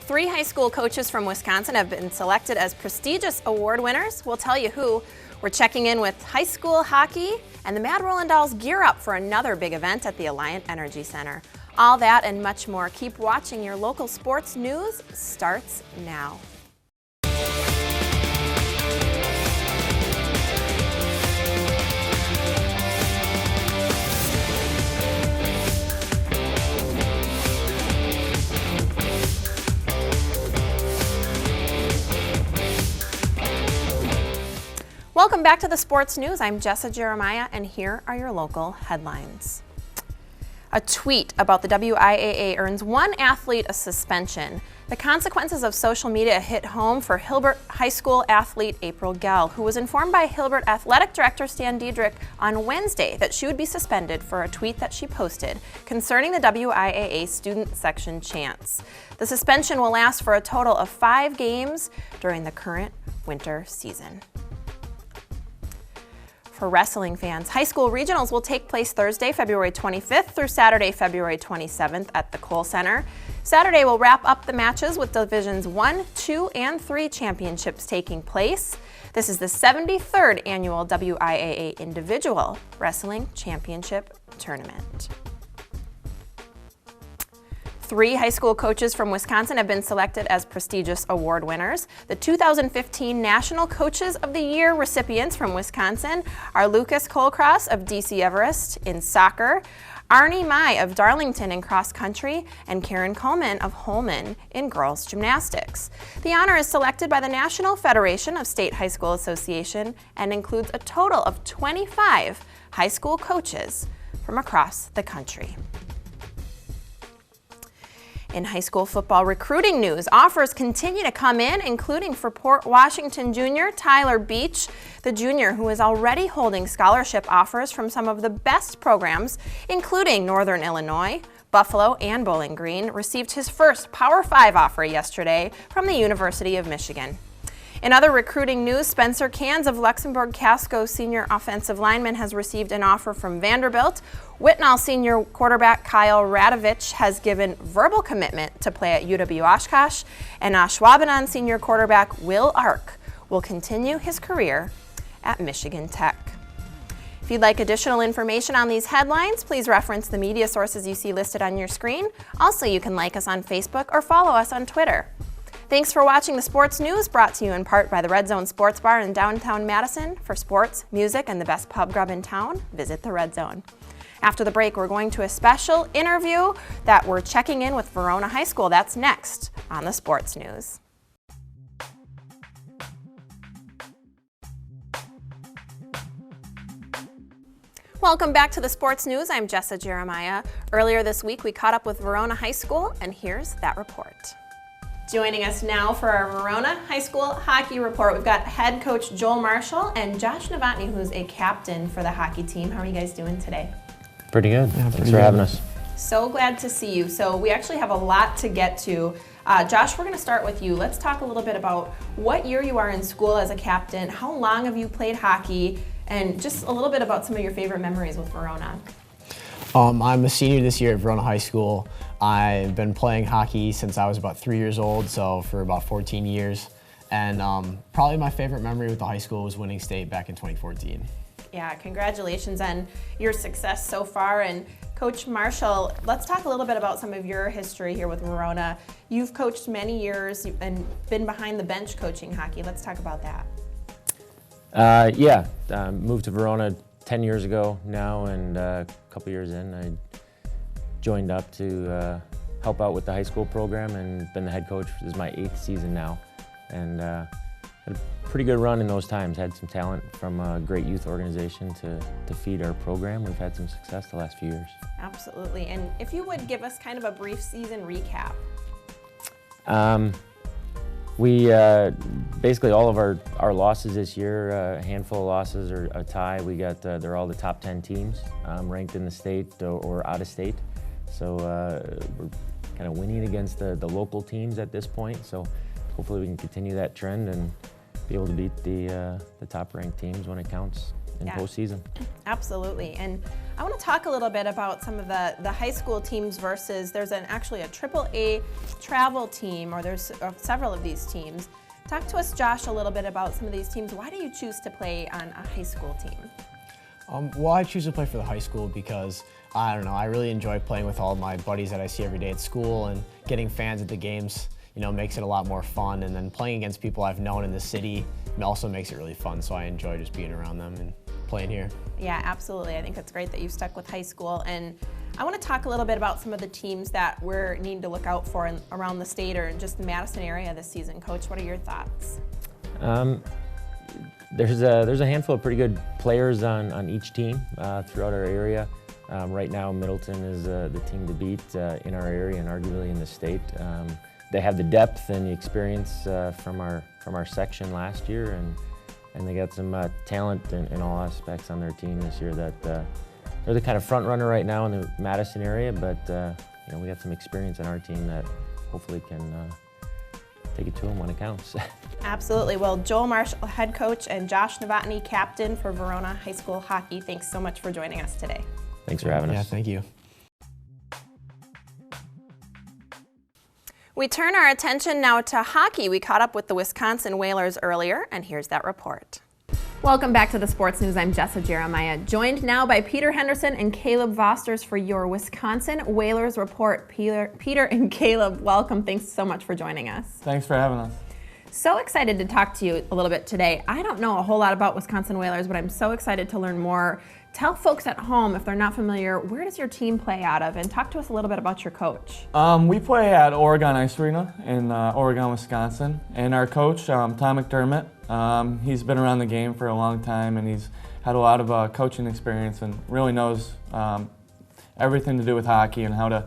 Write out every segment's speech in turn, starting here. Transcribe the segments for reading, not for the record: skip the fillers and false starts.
3 high school coaches from Wisconsin have been selected as prestigious award winners. We'll tell you who. We're checking in with high school hockey, and the Mad Rollin' Dolls gear up for another big event at the Alliant Energy Center. All that and much more. Keep watching. Your local sports news starts now. Welcome back to the Sports News. I'm Jessa Jeremiah, and here are your local headlines. A tweet about the WIAA earns one athlete a suspension. The consequences of social media hit home for Hilbert High School athlete April Gell, who was informed by Hilbert Athletic Director Stan Diedrich on Wednesday that she would be suspended for a tweet that she posted concerning the WIAA student section chants. The suspension will last for a total of 5 games during the current winter season. For wrestling fans, high school regionals will take place Thursday, February 25th through Saturday, February 27th at the Kohl Center. Saturday will wrap up the matches with Divisions 1, 2, and 3 championships taking place. This is the 73rd annual WIAA Individual Wrestling Championship Tournament. 3 high school coaches from Wisconsin have been selected as prestigious award winners. The 2015 National Coaches of the Year recipients from Wisconsin are Lucas Colcross of DC Everest in soccer, Arnie Mai of Darlington in cross country, and Karen Coleman of Holmen in girls gymnastics. The honor is selected by the National Federation of State High School Association and includes a total of 25 high school coaches from across the country. In high school football recruiting news, offers continue to come in, including for Port Washington junior Tyler Beach. The junior, who is already holding scholarship offers from some of the best programs, including Northern Illinois, Buffalo, and Bowling Green, received his first Power 5 offer yesterday from the University of Michigan. In other recruiting news, Spencer Cans of Luxembourg-Casco senior offensive lineman has received an offer from Vanderbilt. Whitnall senior quarterback Kyle Radovich has given verbal commitment to play at UW Oshkosh, and Ashwaubenon senior quarterback Will Ark will continue his career at Michigan Tech. If you'd like additional information on these headlines, please reference the media sources you see listed on your screen. Also, you can like us on Facebook or follow us on Twitter. Thanks for watching the Sports News, brought to you in part by the Red Zone Sports Bar in downtown Madison. For sports, music, and the best pub grub in town, visit the Red Zone. After the break, we're going to a special interview that we're checking in with Verona High School. That's next on the Sports News. Welcome back to the Sports News. I'm Jessa Jeremiah. Earlier this week, we caught up with Verona High School, and here's that report. Joining us now for our Verona High School hockey report, we've got head coach Joel Marshall and Josh Novotny, who's a captain for the hockey team. How are you guys doing today? Pretty good. Yeah, thanks for having us. So glad to see you. So we actually have a lot to get to. Josh, we're going to start with you. Let's talk a little bit about what year you are in school as a captain, how long have you played hockey, and just a little bit about some of your favorite memories with Verona. I'm a senior this year at Verona High School. I've been playing hockey since I was about 3 years old, so for about 14 years. And probably my favorite memory with the high school was winning state back in 2014. Yeah, congratulations on your success so far. And Coach Marshall, let's talk a little bit about some of your history here with Verona. You've coached many years and been behind the bench coaching hockey. Let's talk about that. Moved to Verona 10 years ago now, and a couple years in, I joined up to help out with the high school program and been the head coach. This is my 8th season now, and had a pretty good run in those times. Had some talent from a great youth organization to feed our program. We've had some success the last few years. Absolutely, and if you would give us kind of a brief season recap. We basically all of our losses this year, a handful of losses or a tie. We got they're all the top 10 teams ranked in the state or out of state. So we're kind of winning against the local teams at this point. So hopefully we can continue that trend and be able to beat the top ranked teams when it counts. in postseason. Absolutely. And I want to talk a little bit about some of the high school teams versus there's actually a AAA travel team, or there's several of these teams. Talk to us, Josh, a little bit about some of these teams. Why do you choose to play on a high school team? Well, I choose to play for the high school because, I don't know, I really enjoy playing with all my buddies that I see every day at school, and getting fans at the games, makes it a lot more fun. And then playing against people I've known in the city also makes it really fun, so I enjoy just being around them and playing here. Yeah, absolutely. I think it's great that you stuck with high school. And I want to talk a little bit about some of the teams that we're needing to look out for around the state or just the Madison area this season. Coach, what are your thoughts? There's a handful of pretty good players on each team throughout our area. Right now, Middleton is the team to beat in our area and arguably in the state. They have the depth and the experience from our section last year, and they got some talent in all aspects on their team this year. That they're the kind of front runner right now in the Madison area, but we got some experience in our team that hopefully can take it to them when it counts. Absolutely. Well, Joel Marshall, head coach, and Josh Novotny, captain for Verona High School Hockey, thanks so much for joining us today. Thanks for having us. Yeah, thank you. We turn our attention now to hockey. We caught up with the Wisconsin Whalers earlier, and here's that report. Welcome back to the Sports News. I'm Jessa Jeremiah, joined now by Peter Henderson and Caleb Vosters for your Wisconsin Whalers report. Peter and Caleb, welcome. Thanks so much for joining us. Thanks for having us. So excited to talk to you a little bit today. I don't know a whole lot about Wisconsin Whalers, but I'm so excited to learn more. Tell folks at home, if they're not familiar, where does your team play out of? And talk to us a little bit about your coach. We play at Oregon Ice Arena in Oregon, Wisconsin. And our coach, Tom McDermott, he's been around the game for a long time, and he's had a lot of coaching experience and really knows everything to do with hockey and how to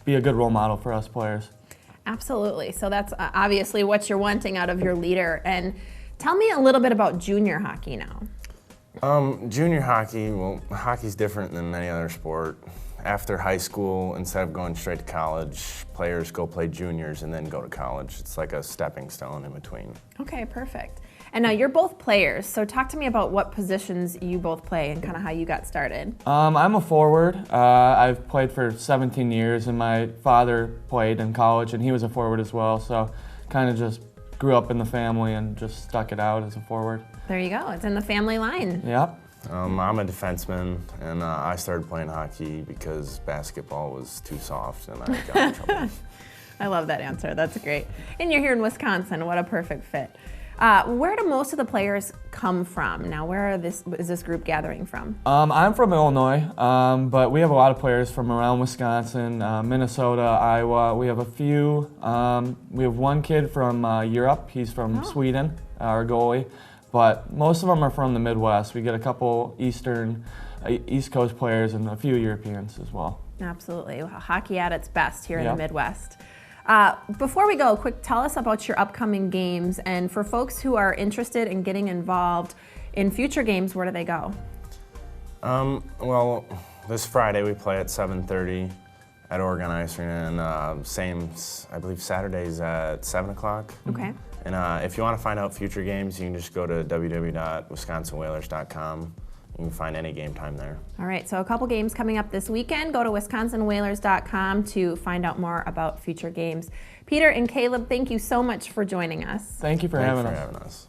be a good role model for us players. Absolutely. So that's obviously what you're wanting out of your leader. And tell me a little bit about junior hockey now. Junior hockey, well, hockey's different than any other sport. After high school, instead of going straight to college, players go play juniors and then go to college. It's like a stepping stone in between. Okay, perfect. And now you're both players, so talk to me about what positions you both play and kind of how you got started. I'm a forward. I've played for 17 years, and my father played in college, and he was a forward as well, so kind of just grew up in the family and just stuck it out as a forward. There you go. It's in the family line. Yep. I'm a defenseman, and I started playing hockey because basketball was too soft, and I got in trouble. I love that answer. That's great. And you're here in Wisconsin. What a perfect fit. Where do most of the players come from? Now, where is this group gathering from? I'm from Illinois, but we have a lot of players from around Wisconsin, Minnesota, Iowa. We have a few. We have one kid from Europe. He's from Sweden, our goalie. But most of them are from the Midwest. We get a couple East Coast players and a few Europeans as well. Absolutely. Hockey at its best here in the Midwest. Before we go, tell us about your upcoming games, and for folks who are interested in getting involved in future games, where do they go? Well, this Friday we play at 7:30 at Oregon Ice Arena, and I believe Saturday's at 7 o'clock. Okay. And if you want to find out future games, you can just go to www.wisconsinwhalers.com. You can find any game time there. All right, so a couple games coming up this weekend. Go to wisconsinwhalers.com to find out more about future games. Peter and Caleb, thank you so much for joining us. Thank you for having us.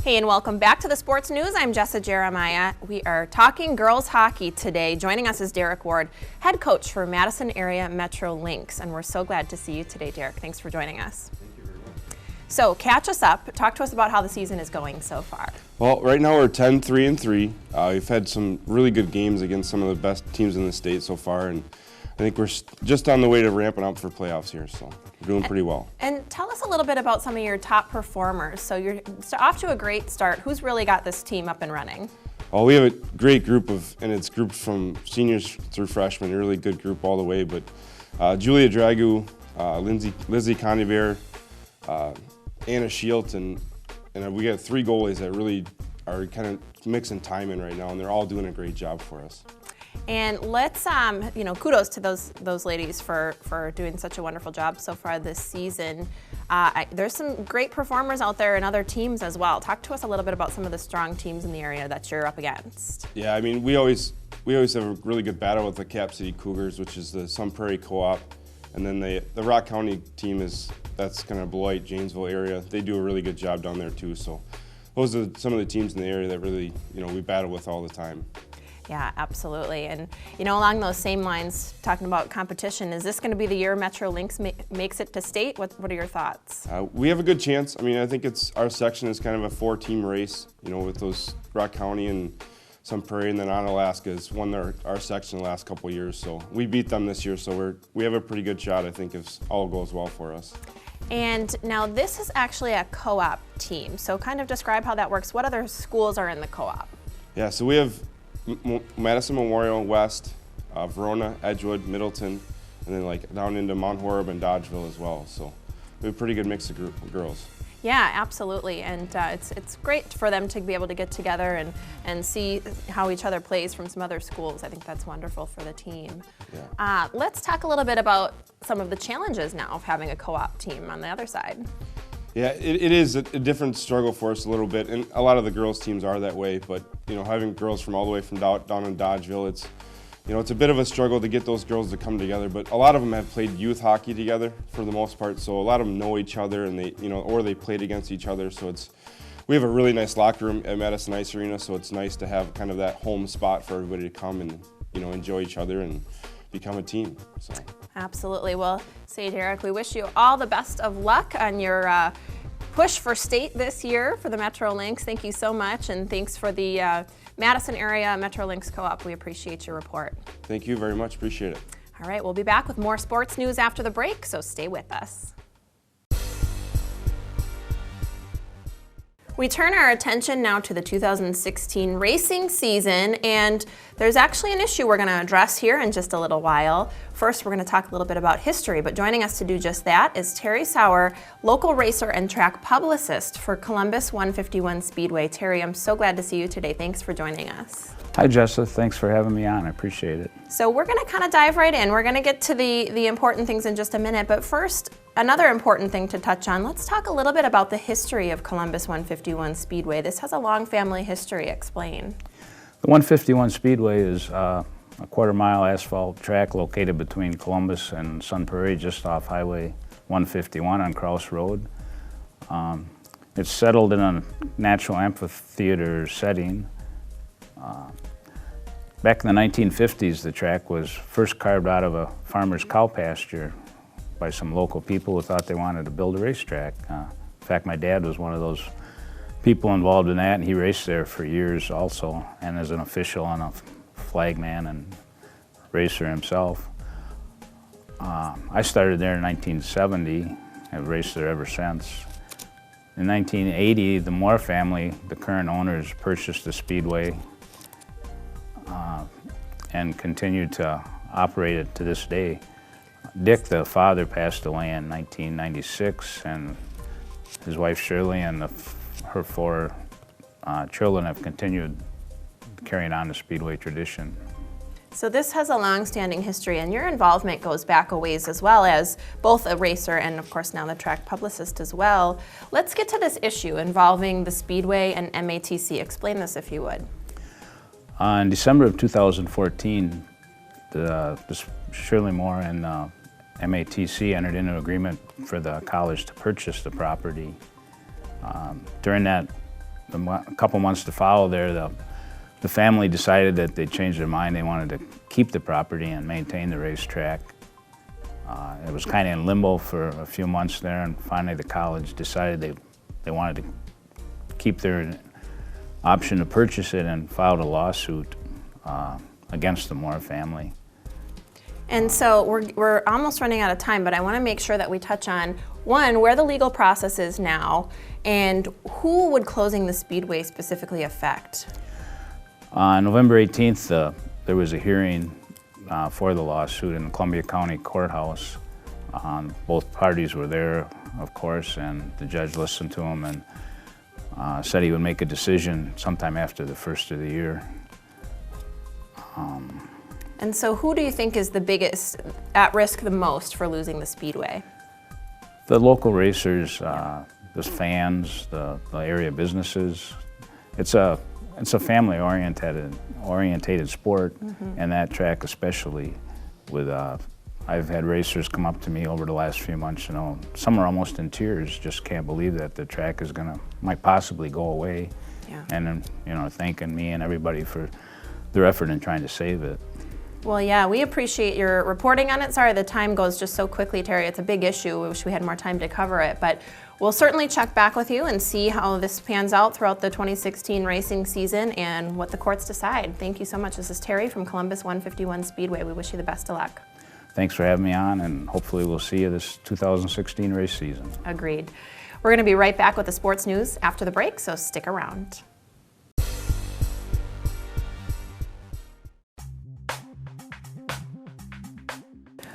Hey, and welcome back to the Sports News. I'm Jessa Jeremiah. We are talking girls hockey today. Joining us is Derek Ward, head coach for Madison Area Metro Lynx, and we're so glad to see you today, Derek. Thanks for joining us. So catch us up. Talk to us about how the season is going so far. Well, right now we're 10-3-3. We've had some really good games against some of the best teams in the state so far, and I think we're just on the way to ramping up for playoffs here, so we're doing pretty well. And tell us a little bit about some of your top performers. So you're off to a great start. Who's really got this team up and running? Well, we have a great group and it's grouped from seniors through freshmen, a really good group all the way, but Julia Dragu, Lizzie Coniver, Anna Shielt, and we got 3 goalies that really are kind of mixing time in right now, and they're all doing a great job for us. And let's, kudos to those ladies for doing such a wonderful job so far this season. There's some great performers out there and other teams as well. Talk to us a little bit about some of the strong teams in the area that you're up against. Yeah, I mean, we always have a really good battle with the Cap City Cougars, which is the Sun Prairie Co-op, and then the Rock County team that's kind of Beloit, Janesville area. They do a really good job down there too. So those are some of the teams in the area that really, we battle with all the time. Yeah, absolutely. And, along those same lines, talking about competition, is this going to be the year Metro Lynx makes it to state? What are your thoughts? We have a good chance. I mean, I think our section is kind of a 4-team race, with those Rock County and Sun Prairie, and then Onalaska has won our section the last couple of years. So we beat them this year, so we have a pretty good shot, I think, if all goes well for us. And now this is actually a co-op team. So kind of describe how that works. What other schools are in the co-op? Yeah, so we have Madison Memorial, West, Verona, Edgewood, Middleton, and then down into Mount Horeb and Dodgeville as well. So we have a pretty good mix of girls. Yeah, absolutely. And it's great for them to be able to get together and see how each other plays from some other schools. I think that's wonderful for the team. Yeah. Let's talk a little bit about some of the challenges now of having a co-op team on the other side. Yeah, it is a different struggle for us a little bit, and a lot of the girls' teams are that way. But having girls from all the way from down in Dodgeville, it's a bit of a struggle to get those girls to come together. But a lot of them have played youth hockey together for the most part, so a lot of them know each other, and they played against each other. So we have a really nice locker room at Madison Ice Arena, so it's nice to have kind of that home spot for everybody to come and enjoy each other and become a team. So. Absolutely. Well, Sage Eric, we wish you all the best of luck on your push for state this year for the Metro Lynx. Thank you so much, and thanks for the Madison area Metro Lynx Co-op. We appreciate your report. Thank you very much. Appreciate it. All right, we'll be back with more sports news after the break, so stay with us. We turn our attention now to the 2016 racing season, and there's actually an issue we're going to address here in just a little while. First, we're going to talk a little bit about history, but joining us to do just that is Terry Sauer, local racer and track publicist for Columbus 151 Speedway. Terry, I'm so glad to see you today. Thanks for joining us. Hi, Jessa. Thanks for having me on. I appreciate it. So we're going to kind of dive right in. We're going to get to the important things in just a minute, but first, another important thing to touch on. Let's talk a little bit about the history of Columbus 151 Speedway. This has a long family history. Explain. The 151 Speedway is a quarter-mile asphalt track located between Columbus and Sun Prairie, just off Highway 151 on Crouse Road. It's settled in a natural amphitheater setting. Back in the 1950s, the track was first carved out of a farmer's cow pasture by some local people who thought they wanted to build a racetrack. In fact, my dad was one of those people involved in that, and he raced there for years also, and as an official and a flagman and racer himself. I started there in 1970. I've raced there ever since. In 1980, the Moore family, the current owners, purchased the Speedway and continued to operate it to this day. Dick, the father, passed away in 1996, and his wife Shirley and her 4 children have continued carrying on the Speedway tradition. So this has a long-standing history, and your involvement goes back a ways as well, as both a racer and, of course, now the track publicist as well. Let's get to this issue involving the Speedway and MATC. Explain this, if you would. In December of 2014, the Shirley Moore and MATC entered into an agreement for the college to purchase the property. During that, a couple months to follow there, the family decided that they'd changed their mind. They wanted to keep the property and maintain the racetrack. It was kind of in limbo for a few months there, and finally the college decided they wanted to keep their option to purchase it and filed a lawsuit against the Moore family. And so we're almost running out of time, but I want to make sure that we touch on, one, where the legal process is now, and who would closing the Speedway specifically affect? On November 18th, there was a hearing for the lawsuit in the Columbia County Courthouse. Both parties were there, of course, and the judge listened to them and said he would make a decision sometime after the first of the year. And so who do you think is the biggest, at risk the most for losing the Speedway? The local racers, the fans, the area businesses. It's a family-orientated sport, and that track especially. With I've had racers come up to me over the last few months, some are almost in tears, just can't believe that the track is might possibly go away. Yeah. And then, thanking me and everybody for their effort in trying to save it. Well, yeah, we appreciate your reporting on it. Sorry, the time goes just so quickly, Terry. It's a big issue. We wish we had more time to cover it, but we'll certainly check back with you and see how this pans out throughout the 2016 racing season and what the courts decide. Thank you so much. This is Terry from Columbus 151 Speedway. We wish you the best of luck. Thanks for having me on, and hopefully we'll see you this 2016 race season. Agreed. We're going to be right back with the sports news after the break, so stick around.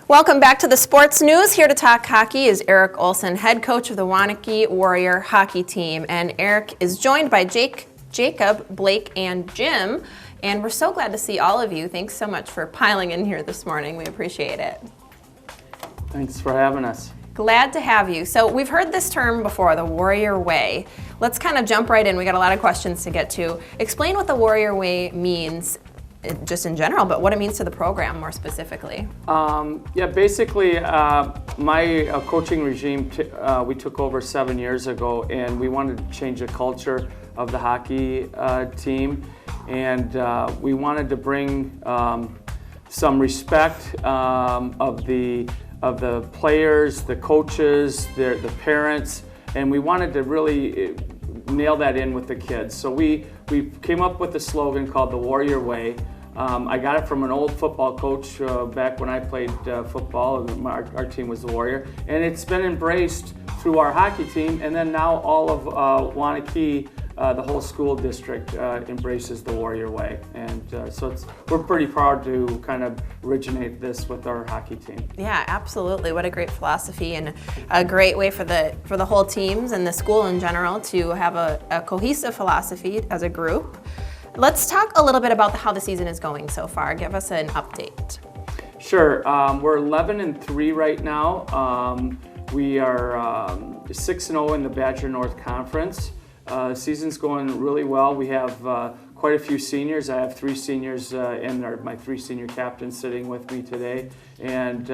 Welcome back to the sports news. Here to talk hockey is Eric Olson, head coach of the Waunakee Warrior hockey team. And Eric is joined by Jacob, Blake, and Jim. And we're so glad to see all of you. Thanks so much for piling in here this morning. We appreciate it. Thanks for having us. Glad to have you. So we've heard this term before, the Warrior Way. Let's kind of jump right in. We got a lot of questions to get to. Explain what the Warrior Way means just in general, but what it means to the program more specifically. Yeah, basically, my coaching regime, we took over 7 years ago, and we wanted to change the culture of the hockey team, and we wanted to bring some respect of the players, the coaches, the parents, and we wanted to really nail that in with the kids. So we came up with a slogan called the Warrior Way. I got it from an old football coach back when I played football. Our team was the Warrior, and it's been embraced through our hockey team, and then now all of Waunakee, the whole school district embraces the Warrior Way, and so we're pretty proud to kind of originate this with our hockey team. Yeah, absolutely. What a great philosophy, and a great way for the whole teams and the school in general to have a cohesive philosophy as a group. Let's talk a little bit about how the season is going so far. Give us an update. Sure. We're 11-3 right now. We are 6-0 in the Badger North Conference. Season's going really well. We have quite a few seniors. I have 3 seniors and my 3 senior captains sitting with me today, and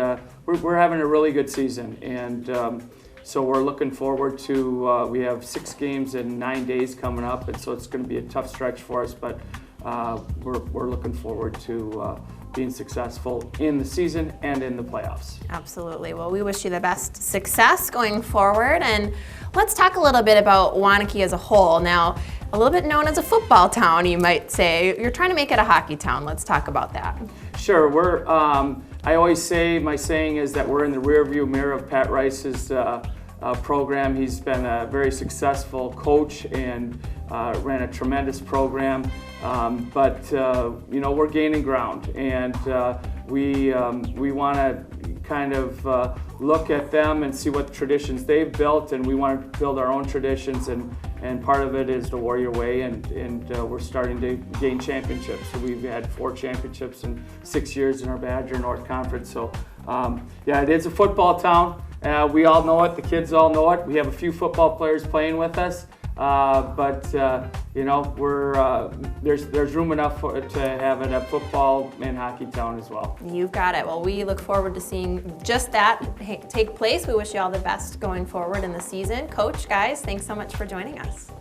we're having a really good season. And so we're looking forward to, we have 6 games in 9 days coming up, and so it's going to be a tough stretch for us, but we're looking forward to being successful in the season and in the playoffs. Absolutely. Well, we wish you the best success going forward, and let's talk a little bit about Waunakee as a whole. Now, a little bit known as a football town, you might say. You're trying to make it a hockey town. Let's talk about that. Sure. I always say, my saying is that we're in the rearview mirror of Pat Rice's program. He's been a very successful coach and ran a tremendous program, but we're gaining ground, and we want to kind of look at them and see what traditions they've built, and we want to build our own traditions, and part of it is the Warrior Way, and we're starting to gain championships. So we've had 4 championships in 6 years in our Badger North Conference. So yeah, it is a football town. We all know it. The kids all know it. We have a few football players playing with us, but there's room enough to have it a football and hockey town as well. You've got it. Well, we look forward to seeing just that take place. We wish you all the best going forward in the season. Coach, guys, thanks so much for joining us.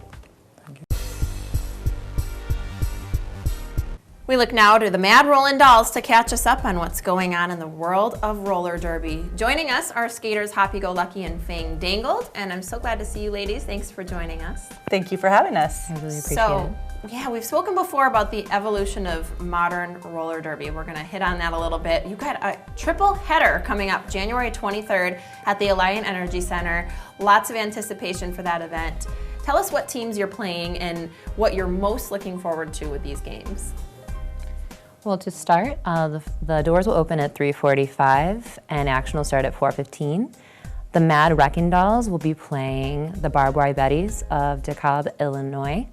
We look now to the Mad Rollin' Dolls to catch us up on what's going on in the world of roller derby. Joining us are skaters Hoppy Go Lucky and Fang Dangled, and I'm so glad to see you ladies. Thanks for joining us. Thank you for having us. I really appreciate it. Yeah, we've spoken before about the evolution of modern roller derby. We're going to hit on that a little bit. You've got a triple header coming up January 23rd at the Alliant Energy Center. Lots of anticipation for that event. Tell us what teams you're playing and what you're most looking forward to with these games. Well, to start, the doors will open at 3:45 and action will start at 4:15. The Mad Wrecking Dolls will be playing the Barbed Wire Betties of DeKalb, Illinois.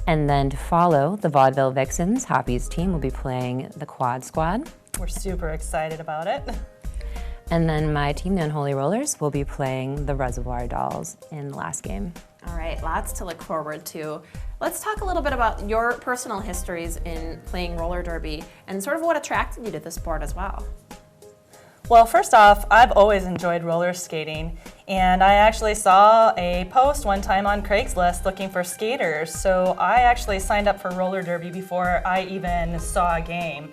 And then to follow, the Vaudeville Vixens, Hoppy's team, will be playing the Quad Squad. we're super excited about it. And then my team, the Unholy Rollers, will be playing the Reservoir Dolls in the last game. All right, lots to look forward to. Let's talk a little bit about your personal histories in playing roller derby and sort of what attracted you to the sport as well. Well, first off, I've always enjoyed roller skating, and I actually saw a post one time on Craigslist looking for skaters, so I actually signed up for roller derby before I even saw a game.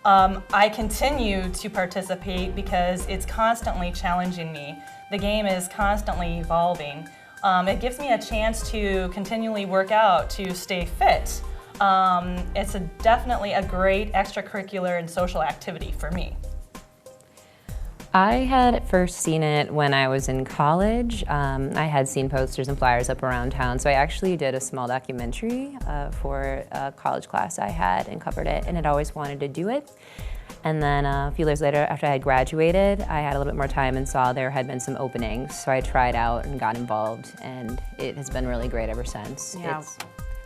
I continue to participate because it's constantly challenging me. The game is constantly evolving. It gives me a chance to continually work out, to stay fit. It's definitely a great extracurricular and social activity for me. I had first seen it when I was in college. I had seen posters and flyers up around town, so I actually did a small documentary for a college class I had and covered it, and had always wanted to do it. And then a few years later, after I had graduated, I had a little bit more time and saw there had been some openings, so I tried out and got involved, and it has been really great ever since. Yeah.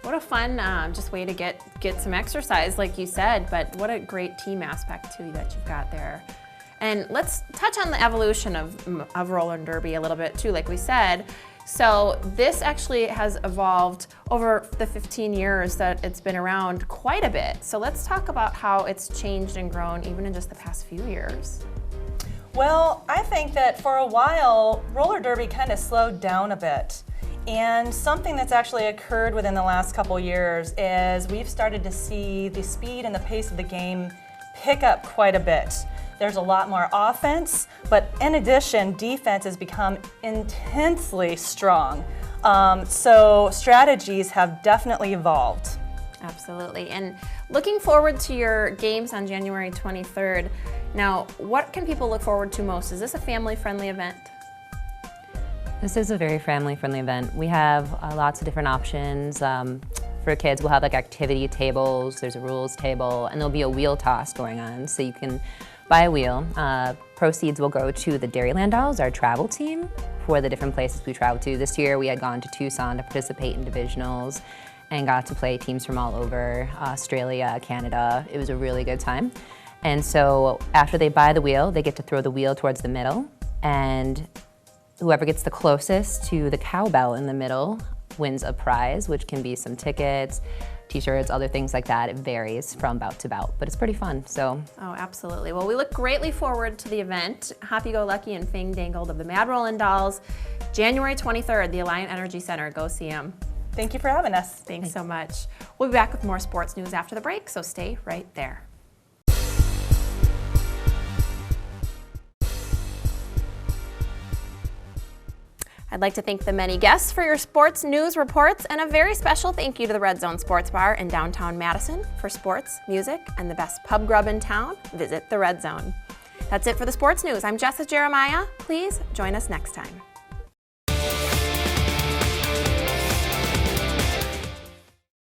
What a fun just way to get some exercise, like you said, but what a great team aspect too that you've got there. And let's touch on the evolution of roller derby a little bit too, like we said. So this actually has evolved over the 15 years that it's been around quite a bit. So let's talk about how it's changed and grown even in just the past few years. Well, I think that for a while, roller derby kind of slowed down a bit. And something that's actually occurred within the last couple years is we've started to see the speed and the pace of the game pick up quite a bit. There's a lot more offense, but in addition, defense has become intensely strong. So strategies have definitely evolved. Absolutely. And looking forward to your games on January 23rd. Now, what can people look forward to most? Is this a family-friendly event? This is a very family-friendly event. We have lots of different options. For kids, we'll have like activity tables, there's a rules table, and there'll be a wheel toss going on, so you can buy a wheel. Proceeds will go to the Dairyland Dolls, our travel team, for the different places we travel to. This year we had gone to Tucson to participate in divisionals and got to play teams from all over, Australia, Canada. It was a really good time. And so after they buy the wheel, they get to throw the wheel towards the middle, and whoever gets the closest to the cowbell in the middle wins a prize, which can be some tickets, t-shirts, other things like that. It varies from bout to bout, but it's pretty fun, so. Oh, absolutely. Well, we look greatly forward to the event. Happy Go Lucky and Fang Dangled of the Mad Rollin' Dolls, January 23rd, the Alliant Energy Center. Go see them. Thank you for having us. Thanks so much. We'll be back with more sports news after the break, so stay right there. I'd like to thank the many guests for your sports news reports, and a very special thank you to the Red Zone Sports Bar in downtown Madison for sports, music, and the best pub grub in town. Visit the Red Zone. That's it for the sports news. I'm Jessa Jeremiah. Please join us next time.